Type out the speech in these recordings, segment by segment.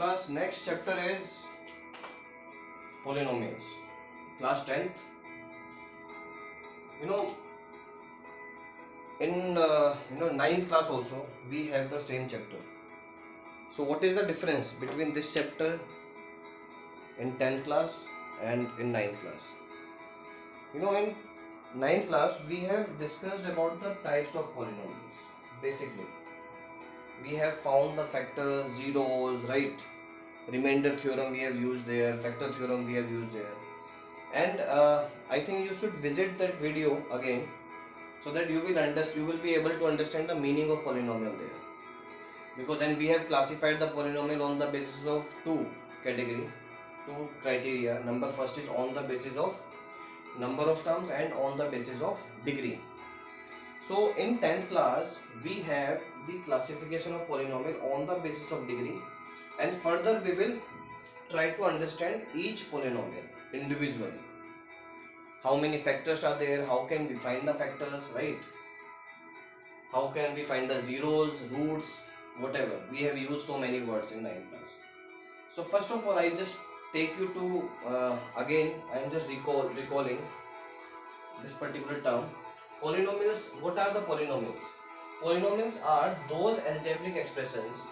class, next chapter is polynomials. Class 10th. In ninth class also we have the same chapter. So what is the difference between this chapter in 10th class and in ninth class? In ninth class we have discussed about the types of polynomials. Basically, we have found the factors, zeros, right? Remainder theorem we have used there, factor theorem we have used there, and I think you should visit that video again so that you will be able to understand the meaning of polynomial there. Because then we have classified the polynomial on the basis of two criteria. Number first is on the basis of number of terms and on the basis of degree. So in 10th class we have the classification of polynomial on the basis of degree, and further we will try to understand each polynomial individually. How many factors are there? How can we find the factors, right? How can we find the zeros, roots, whatever. We have used so many words in 9th class. So first of all, I just take you to again. I am just recalling this particular term. Polynomials. What are the polynomials? Polynomials are those algebraic expressions,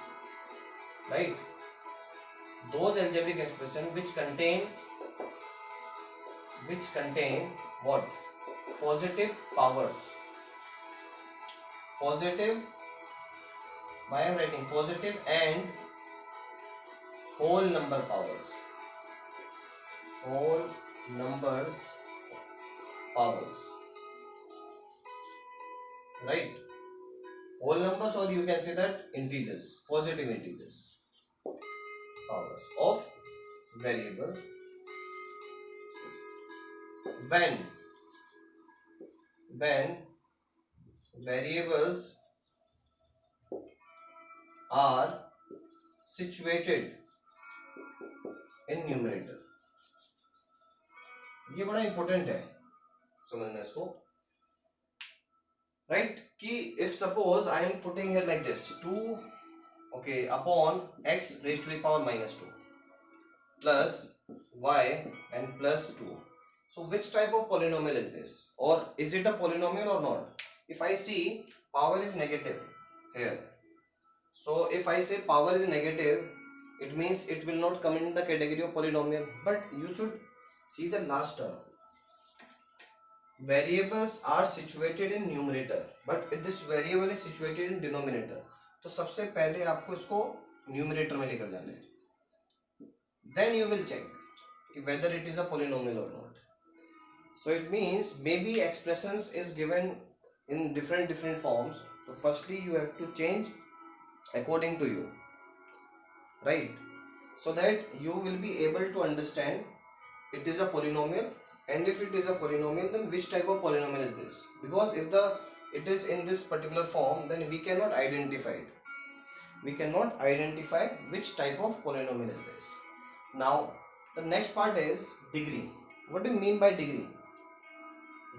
right? Those algebraic expressions which contain what? Positive powers. Positive. Why I am writing positive and whole number powers. Whole numbers powers. Right? Whole numbers, or you can say that integers, positive integers, powers of variable when variables are situated in numerator. ये बड़ा important है समझना इसको, right? कि if suppose I am putting here like this 2 upon x raised to the power minus 2 plus y and plus 2. So which type of polynomial is this, or is it a polynomial or not? If I see power is negative here, so if I say power is negative, it means it will not come in the category of polynomial. But you should see the last term. Variables are situated in numerator, but this variable is situated in denominator. तो सबसे पहले आपको इसको numerator में लेकर जाना है. Then you will check whether it is a polynomial or not. So it means maybe expressions is given in different forms. So firstly you have to change according to you, right? So that you will be able to understand it is a polynomial, and if it is a polynomial, then which type of polynomial is this? Because if it is in this particular form, then we cannot identify it. We cannot identify which type of polynomial is this. Now the next part is degree. What do you mean by degree?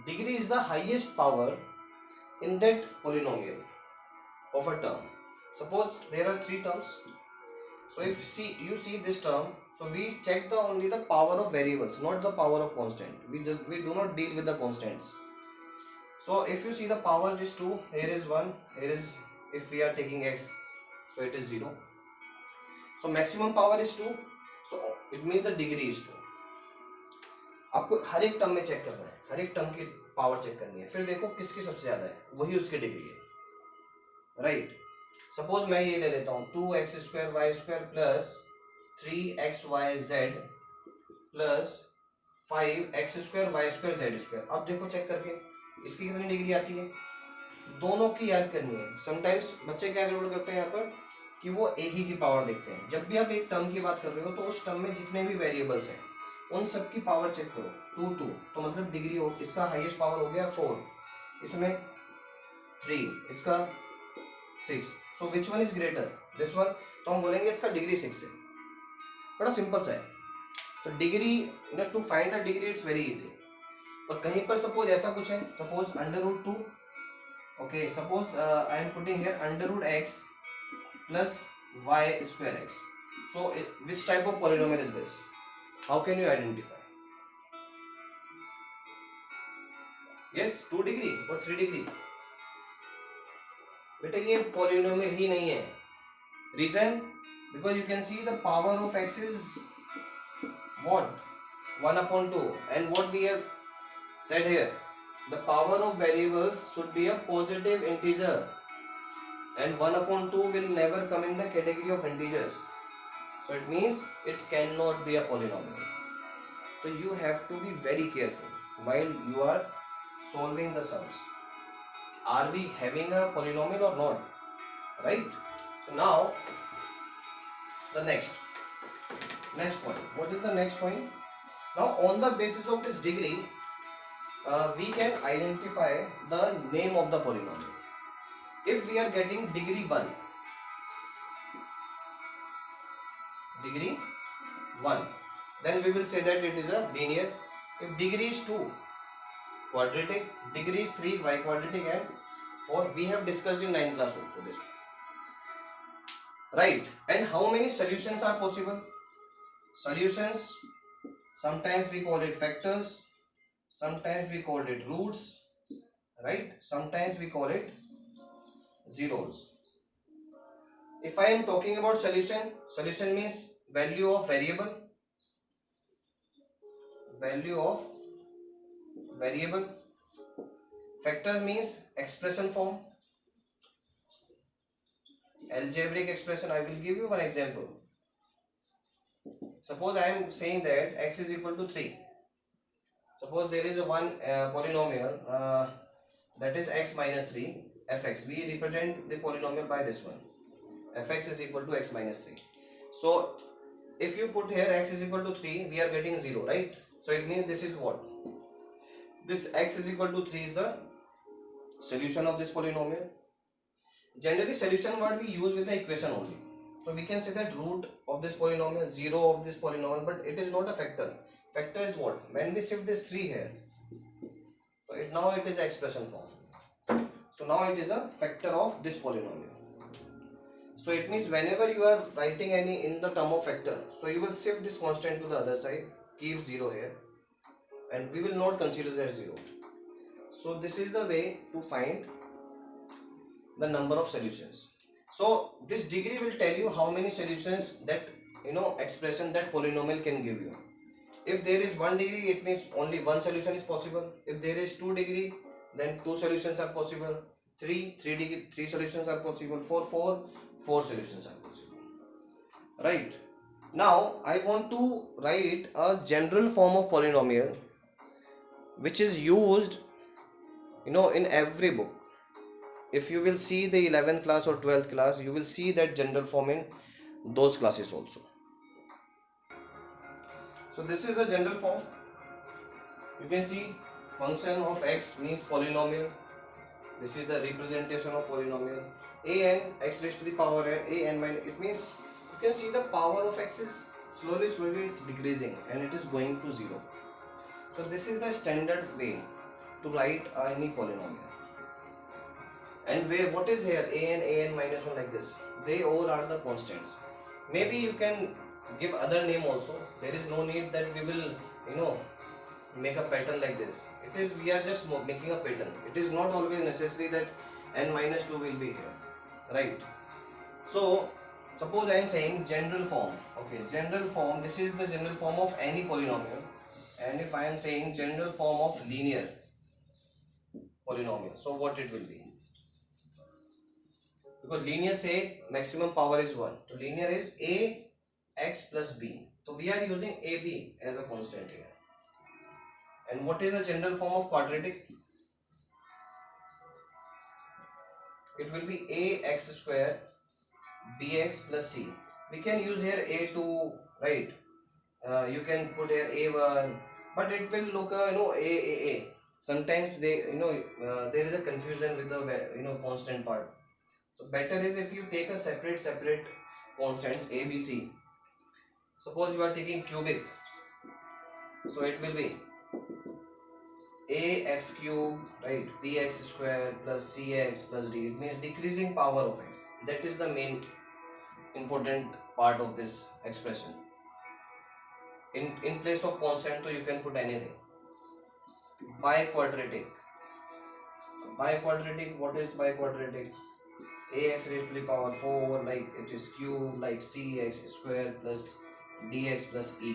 Degree is the highest power in that polynomial of a term. Suppose there are 3 terms. So if you see this term, so we check only the power of variables, not the power of constant. We do not deal with the constants. So if you see the power is 2, here is 1, here is, if we are taking x, so it is 0. So maximum power is 2, so it means the degree is 2. आपको हर एक term में check करना है, हर एक term की power check करनी है, फिर देखो किसकी सबसे ज्यादा है, वही उसकी डिग्री है, राइट? सपोज मैं ये ले लेता हूँ 2x² y² plus 3xyz plus 5x² y² z². अब देखो चेक करके इसकी कितनी डिग्री आती है, दोनों की याद करनी है. समटाइम्स बच्चे क्या गड़बड़ करते हैं यहाँ पर कि वो एक ही की पावर देखते हैं. जब भी आप एक टर्म की बात कर रहे हो तो उस टर्म में जितने भी वेरिएबल्स हैं उन सब की पावर चेक करो. 2 तो मतलब डिग्री हो, इसका हाईएस्ट पावर हो गया 4, इसमें 3, इसका 6. So which one is greater, this one. तो हम बोलेंगे इसका डिग्री 6 है. बड़ा सिंपल सा है. तो degree to find a degree it's very easy. और कहीं पर सपोज ऐसा कुछ है, suppose √2, okay, suppose I am putting here √x plus y² x. So which type of polynomial is this? How can you identify? Yes, 2 degree or 3 degree. बेटा ये polynomial ही नहीं है. Reason? Because you can see the power of x is what? 1/2. And what we have said here, the power of variables should be a positive integer, and 1/2 will never come in the category of integers. So it means it cannot be a polynomial. So you have to be very careful while you are solving the sums. Are we having a polynomial or not? Right? So now the next point. What is the next point? Now on the basis of this degree, we can identify the name of the polynomial. If we are getting degree 1, then we will say that it is a linear. If degree is 2, quadratic. Degree is 3, quadratic, and 4. We have discussed in 9th class also this. Right? And how many solutions are possible? Solutions, sometimes we call it factors, sometimes we call it roots, right? Sometimes we call it zeros. If I am talking about solution means value of variable. Factor means expression form. Algebraic expression. I will give you one example. Suppose I am saying that x is equal to 3. Suppose there is a one polynomial that is x minus 3 fx. We represent the polynomial by this one. Fx is equal to x minus 3. So if you put here x is equal to 3, we are getting 0, right? So it means this is what? This x is equal to 3 is the solution of this polynomial. Generally solution what we use with the equation only. So we can say that root of this polynomial, 0 of this polynomial, but it is not a factor. Factor is what? When we shift this 3 here, so now it is expression form. So now it is a factor of this polynomial. So it means whenever you are writing any in the term of factor, so you will shift this constant to the other side, keep 0 here, and we will not consider that 0. So this is the way to find the number of solutions. So this degree will tell you how many solutions that expression that polynomial can give you. If there is 1 degree, it means only one solution is possible. If there is 2 degree, then 2 solutions are possible. 3 degree, 3 solutions are possible. 4 solutions are possible. Right? Now I want to write a general form of polynomial which is used in every book. If you will see the 11th class or 12th class, you will see that general form in those classes also. So this is the general form. You can see function of x means polynomial. This is the representation of polynomial. A n x raised to the power a n minus. It means you can see the power of x is slowly it's decreasing and it is going to 0. So this is the standard way to write any polynomial. And what is here? an minus 1 like this. They all are the constants. Maybe you can give other name also. There is no need that we will make a pattern like this. We are just making a pattern. It is not always necessary that n minus 2 will be here, right? So suppose I am saying general form. Okay, general form. This is the general form of any polynomial. And if I am saying general form of linear polynomial, so what it will be? Because linear say maximum power is 1. So linear is a x plus b. So we are using ab as a constant here. And what is the general form of quadratic? It will be a x square bx plus c. We can use here a2, right? You can put here a1, but it will look a. Sometimes there is a confusion with the constant part. So better is if you take a separate constants a, b, c. Suppose you are taking cubic, so it will be ax cube, right, bx square plus cx plus d. It means decreasing power of x. That is the main important part of this expression. In place of constant, so you can put anything. Biquadratic. Biquadratic, what is biquadratic? Ax raised to the power 4, like it is cube, like cx square plus dx plus e.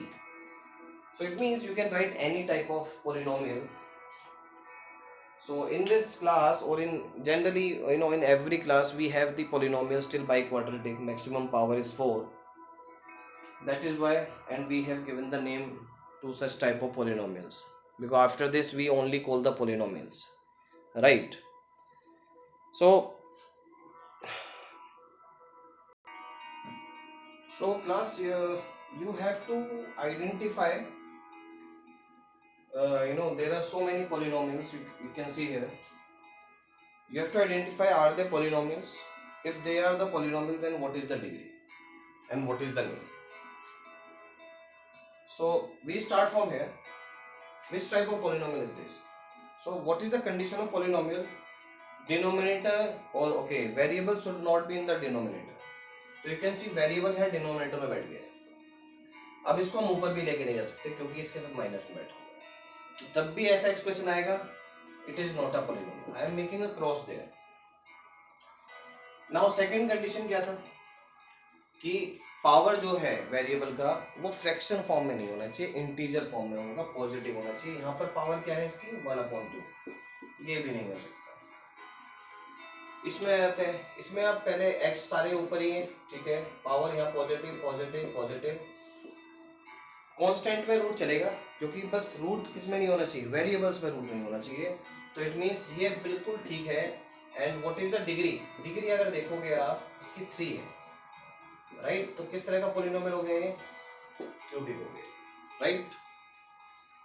So it means you can write any type of polynomial. So in this class, or in generally, in every class we have the polynomial still biquadratic, maximum power is 4. That is why, and we have given the name to such type of polynomials, because after this we only call the polynomials, right? So class, you have to identify, there are so many polynomials you can see here. You have to identify, are they polynomials? If they are the polynomial, then what is the degree and what is the name? So we start from here. Which type of polynomial is this? So what is the condition of polynomial? Denominator, or okay, variable should not be in the denominator. तो you can see variable है denominator में बैठ गया. अब इसको हम ऊपर भी लेके नहीं जा सकते क्योंकि इसके साथ माइनस में बैठा हुआ है, तो तब भी ऐसा एक्सप्रेशन आएगा, it is not a polynomial. I am making a cross there. Now second condition क्या था कि पावर जो है वेरिएबल का वो फ्रैक्शन फॉर्म में नहीं होना चाहिए, इंटीजर फॉर्म में होगा, पॉजिटिव होना चाहिए. यहाँ पर पावर क्या है इसकी 1/2, ये भी नहीं हो सकता. इसमें आते हैं, इसमें आप पहले x सारे ऊपर ही है, ठीक है, पावर यहाँ पॉजिटिव पॉजिटिव पॉजिटिव. कांस्टेंट में रूट चलेगा क्योंकि बस रूट किसमें नहीं होना चाहिए, वेरिएबल्स में रूट नहीं होना चाहिए. तो इट मीन्स ये बिल्कुल ठीक है. And what is the degree? Degree अगर देखोगे आप, इसकी 3 है, राइट? तो किस तरह का पॉलिनोमियल हो गया ये? क्यूबिक हो गया, राइट?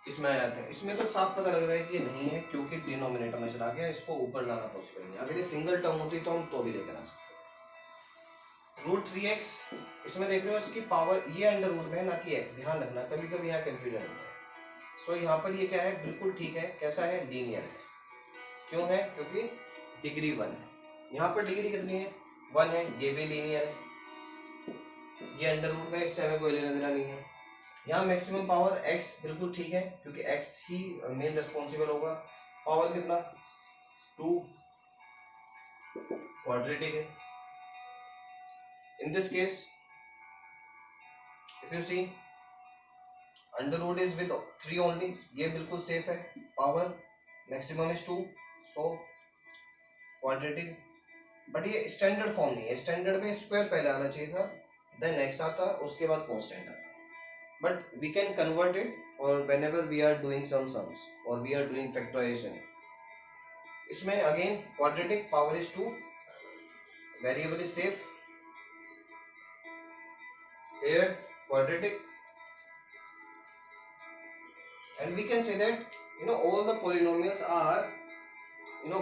इसमें आ जाते हैं. इसमें तो साफ पता लग रहा है कि ये नहीं है क्योंकि डिनोमिनेटर में चला गया, इसको ऊपर लाना पॉसिबल नहीं. अगर ये सिंगल टर्म होती तो हम तो भी लेकर आ सकते. रूट 3x, इसमें देख रहे हो इसकी पावर ये अंडर रूट में है ना कि x. ध्यान रखना, कभी कभी यहाँ कंफ्यूजन होता है. सो यहाँ पर ये क्या है? बिल्कुल ठीक है. कैसा है? लीनियर है. क्यों है? क्योंकि डिग्री 1 है. यहाँ पर डिग्री कितनी है? 1 है. ये भी लीनियर है. ये अंडर रूट में, इससे हमें कोई लेना देना नहीं है. यहाँ मैक्सिमम पावर x बिल्कुल ठीक है क्योंकि x ही मेन रिस्पॉन्सिबल होगा. पावर कितना? 2. क्वाड्रेटिक है. In this case if you see, under root is with 3 only, ये बिल्कुल सेफ है. Power maximum is 2, so quadratic. But ये स्टैंडर्ड फॉर्म नहीं है. स्टैंडर्ड में स्क्वायर पहले आना चाहिए था, देन x आता, उसके बाद कांस्टेंट आता. But we can convert it, or whenever we are doing some sums or we are doing factorization. इसमें again quadratic, power is 2, variable is safe. Here quadratic, and we can say that all the polynomials are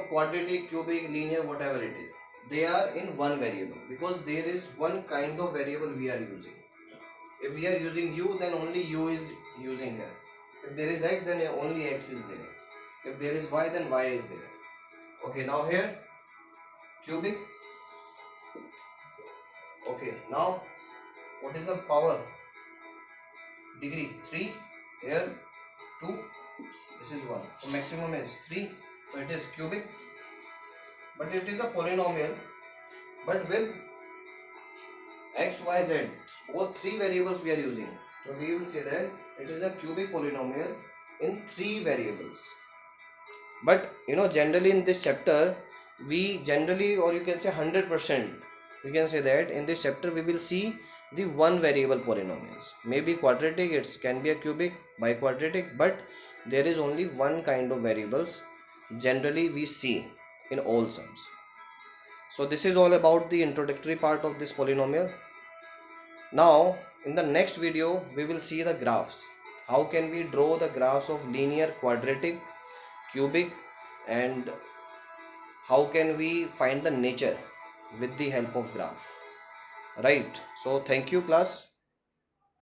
quadratic, cubic, linear, whatever it is, they are in one variable because there is one kind of variable we are using. If we are using u, then only u is using here. If there is x, then only x is there. If there is y, then y is there. Okay, now here cubic. Okay, now what is the power? Degree 3. Here 2. This is 1. So maximum is 3. So it is cubic. But it is a polynomial. But with x, y, z, all 3 variables we are using. So we will say that it is a cubic polynomial in 3 variables. But generally in this chapter, we generally, or you can say 100%, we can say that in this chapter we will see the one variable polynomials. Maybe quadratic, it can be a cubic, biquadratic, but there is only one kind of variables generally we see in all sums. So this is all about the introductory part of this polynomial. Now in the next video we will see the graphs. How can we draw the graphs of linear, quadratic, cubic, and how can we find the nature with the help of graph, right? So thank you class.